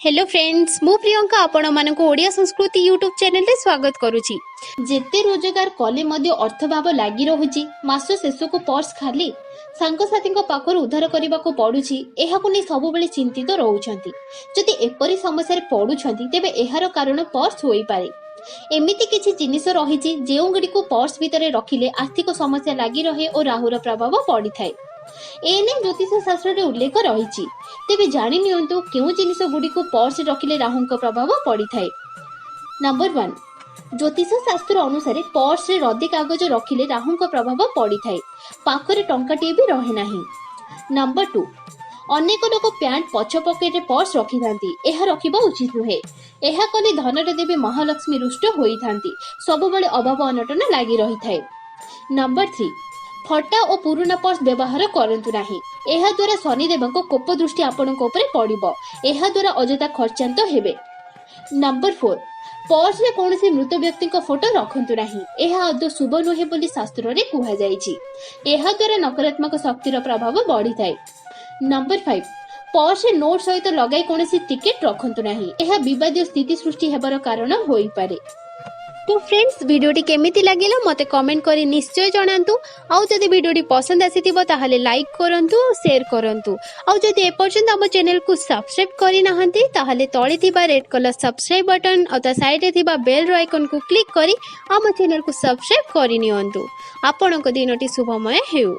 Hello friends मु प्रियंका आपण मानक ओडिया संस्कृति यूट्यूब चैनल रे स्वागत करूची। जेते रोजगार कले मध्य अर्थभाव लागी रहुची मास शेष को पर्स खाली सांगसाथी पाखर उद्धार करने को पड़ुछि एहाकु नै सब बेले चिंतित रहउछंती। जदि एपरि समस्या पड़ुछंती तेबे एहार कारण पर्स होई पारे। एमिति किछि जिनिस रहिछि जेउ गडी को पर्स भितरे रखिले आर्थिक समस्या लागी रहे और राहुर प्रभाव पड़ी थाए। एने ज्योतिष शास्त्र रे उल्लेख रहिछि। तेबे जानि नियंतु केउ जिनिस गुडी को पर्स रखिले राहुंक प्रभाव पड़ी थाए। नंबर 1 ज्योतिष शास्त्र अनुसार पर्स रे रद्दी कागज रखिले राहुंक प्रभाव पड़ी थाए। पाखरे टंकाटी भी रहे नाही। नंबर 2 अनेक लोक पैंट पछ पकेट पर्स रखि थांती एहा रखिबा उचित नुहे। एहा कले धनर देवी महालक्ष्मी रुष्ट होई थांती सब बेले अभाव अनटन लागि रही थाए। नंबर 3 फटा और पुराना पर्स व्यवहार करंतु नाही। एहा द्वारा शनिदेव कोप दृष्टि आपणक उपरे पड़िबो। एहा द्वारा अजथा खर्चांत हेबे। नंबर 4 पर्स रे कोनोसी मृत व्यक्ति को फोटो रखंतु नाही। एहा आदौ शुभ नुहे बोली शास्त्र रे कुहा जाईछि। एहा द्वारा नकारात्मक शक्तिर प्रभाव बढ़ी थाए। नंबर 5 पर्स रे नोट सहित लगाई कोनोसी टिकेट रखंतु नाही। एहा विवादीय स्थिति सृष्टि हेबार कारण होई पारे। तो फ्रेंड्स वीडियोटी केमिति लागिला मते कमेंट करी निश्चय जणांतु। आउ जदि वीडियोटी पसंद आसीथिबो ताहाले लाइक करंतु शेयर करंतु। आउ जदि ए पर्यंत हम चैनल को सब्सक्राइब करि नाहंती ताहाले तळे थिबा रेड कलर सब्सक्राइब बटन अता साइड रे थिबा बेल आइकन को क्लिक करी हम चैनल को सब्सक्राइब करि नियंतु। आपनक दिनटी शुभमय हेउ।